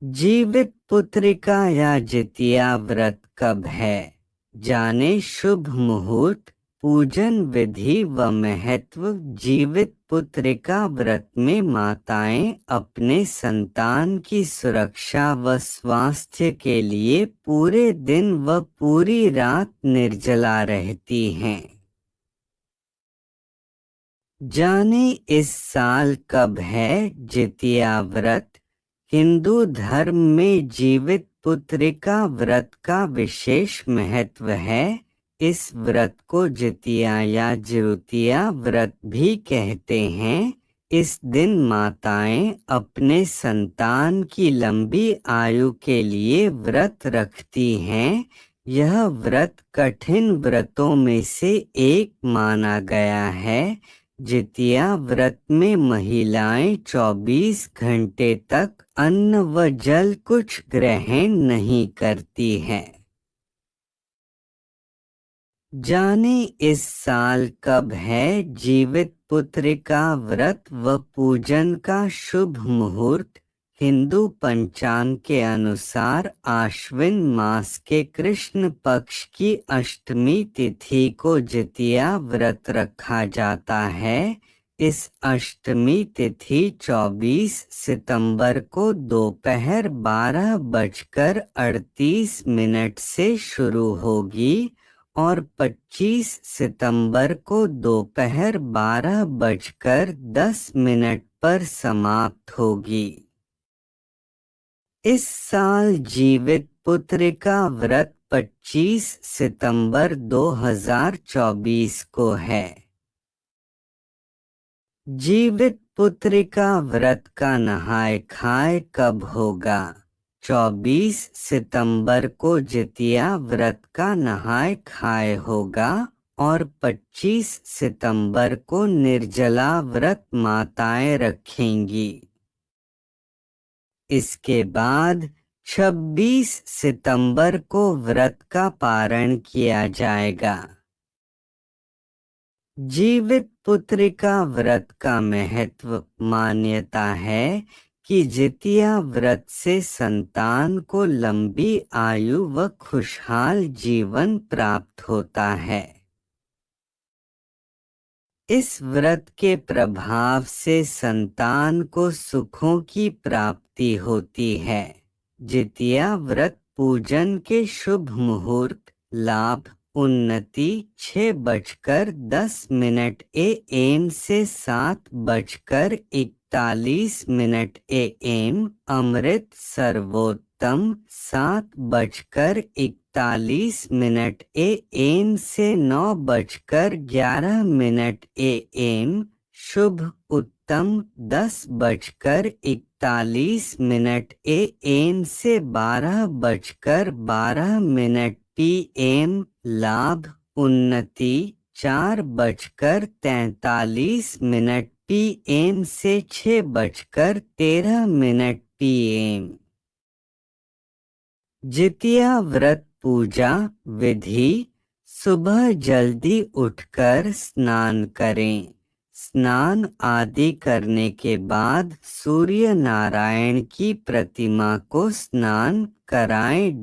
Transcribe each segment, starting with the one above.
जीवित पुत्रिका या जितिया व्रत कब है, जाने शुभ मुहूर्त, पूजन विधि व महत्व। जीवित पुत्रिका व्रत में माताएं अपने संतान की सुरक्षा व स्वास्थ्य के लिए पूरे दिन व पूरी रात निर्जला रहती हैं। जाने इस साल कब है जितिया व्रत। हिंदू धर्म में जीवित पुत्रिका व्रत का विशेष महत्व है। इस व्रत को जितिया या जिउतिया व्रत भी कहते हैं। इस दिन माताएं अपने संतान की लंबी आयु के लिए व्रत रखती हैं। यह व्रत कठिन व्रतों में से एक माना गया है। जितिया व्रत में महिलाएं 24 घंटे तक अन्न व जल कुछ ग्रहण नहीं करती हैं। जाने इस साल कब है जीवित पुत्रिका व्रत व पूजन का शुभ मुहूर्त। हिंदू पंचांग के अनुसार आश्विन मास के कृष्ण पक्ष की अष्टमी तिथि को जितिया व्रत रखा जाता है। इस अष्टमी तिथि 24 सितंबर को दोपहर 12:38 से शुरू होगी और 25 सितंबर को दोपहर 12:10 पर समाप्त होगी। इस साल जीवित पुत्रिका व्रत 25 सितंबर 2024 को है। जीवित पुत्रिका व्रत का नहाय खाए कब होगा। 24 सितंबर को जितिया व्रत का नहाय खाए होगा और 25 सितंबर को निर्जला व्रत माताएं रखेंगी। इसके बाद 26 सितंबर को व्रत का पारण किया जाएगा। जीवित पुत्रिका व्रत का महत्व। मान्यता है कि जितिया व्रत से संतान को लंबी आयु व खुशहाल जीवन प्राप्त होता है। इस व्रत के प्रभाव से संतान को सुखों की प्राप्ति होती है। जितिया व्रत पूजन के शुभ मुहूर्त लाभ उन्नति 6:10 AM से 7:41 AM। अमृत सर्वोत्तम 7:41 AM से 9:11 AM। शुभ उत्तम 10:41 AM से 12:12 PM। लाभ उन्नति 4:43 PM से 6:13 PM। जितिया व्रत पूजा विधि। सुबह जल्दी उठकर स्नान करें। स्नान आदि करने के बाद सूर्य नारायण की प्रतिमा को स्नान कराएं।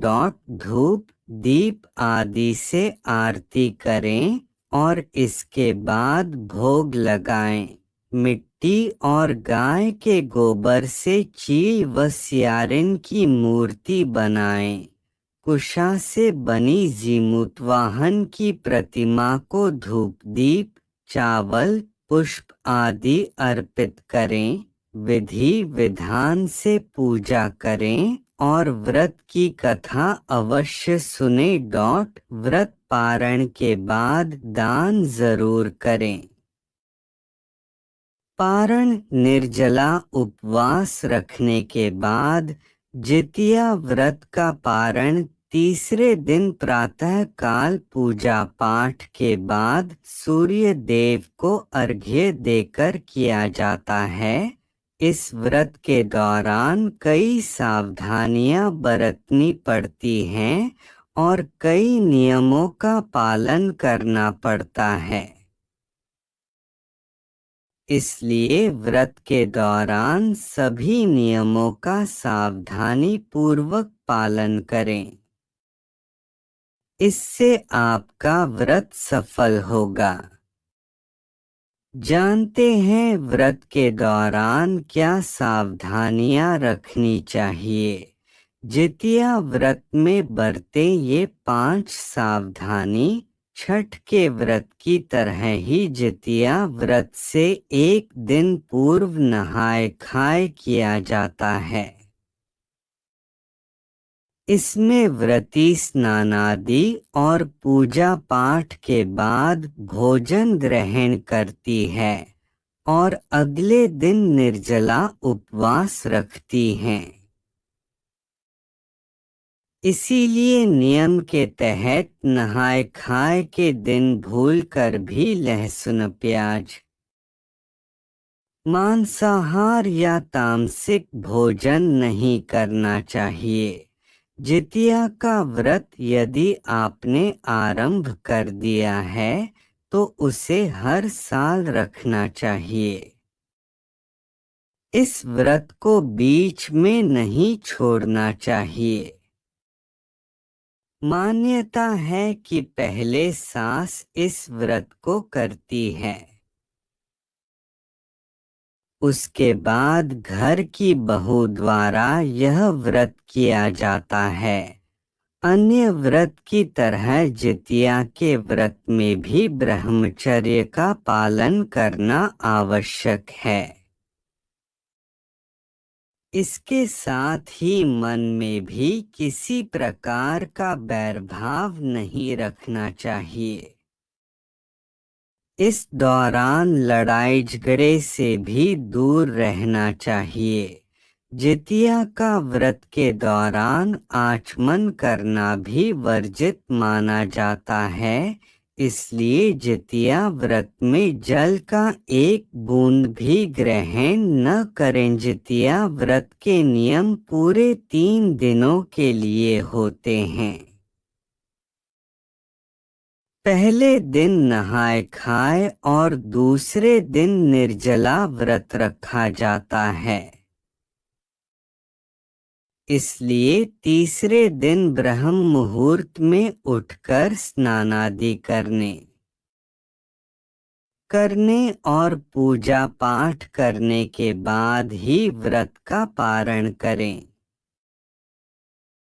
धूप दीप आदि से आरती करें और इसके बाद भोग लगाएं। मिट्टी और गाय के गोबर से चील व सियारिन की मूर्ति बनाएं। कुशा से बनी जीमूतवाहन की प्रतिमा को धूप दीप चावल पुष्प आदि अर्पित करें। विधि विधान से पूजा करें और व्रत की कथा अवश्य सुने। व्रत पारण के बाद दान जरूर करें। पारण निर्जला उपवास रखने के बाद जितिया व्रत का पारण तीसरे दिन प्रातः काल पूजा पाठ के बाद सूर्य देव को अर्घ्य देकर किया जाता है। इस व्रत के दौरान कई सावधानियां बरतनी पड़ती हैं और कई नियमों का पालन करना पड़ता है। इसलिए व्रत के दौरान सभी नियमों का सावधानी पूर्वक पालन करें। इससे आपका व्रत सफल होगा। जानते हैं व्रत के दौरान क्या सावधानियां रखनी चाहिए। जितिया व्रत में बरते ये 5 सावधानी छठ के व्रत की तरह ही जितिया व्रत से एक दिन पूर्व नहाय खाए किया जाता है। इसमें व्रती स्नानादि और पूजा पाठ के बाद भोजन ग्रहण करती है और अगले दिन निर्जला उपवास रखती हैं। इसीलिए नियम के तहत नहाय खाए के दिन भूलकर भी लहसुन प्याज मांसाहार या तामसिक भोजन नहीं करना चाहिए। जितिया का व्रत यदि आपने आरंभ कर दिया है तो उसे हर साल रखना चाहिए। इस व्रत को बीच में नहीं छोड़ना चाहिए। मान्यता है कि पहले सास इस व्रत को करती है, उसके बाद घर की बहू द्वारा यह व्रत किया जाता है। अन्य व्रत की तरह जितिया के व्रत में भी ब्रह्मचर्य का पालन करना आवश्यक है। इसके साथ ही मन में भी किसी प्रकार का बैरभाव नहीं रखना चाहिए। इस दौरान लड़ाई झगड़े से भी दूर रहना चाहिए। जितिया का व्रत के दौरान आचमन करना भी वर्जित माना जाता है, इसलिए जितिया व्रत में जल का एक बूंद भी ग्रहण न करें। जितिया व्रत के नियम पूरे 3 दिनों के लिए होते हैं। पहले दिन नहाय खाए और दूसरे दिन निर्जला व्रत रखा जाता है। इसलिए तीसरे दिन ब्रह्म मुहूर्त में उठकर स्नानादि करने और पूजा पाठ करने के बाद ही व्रत का पारण करें।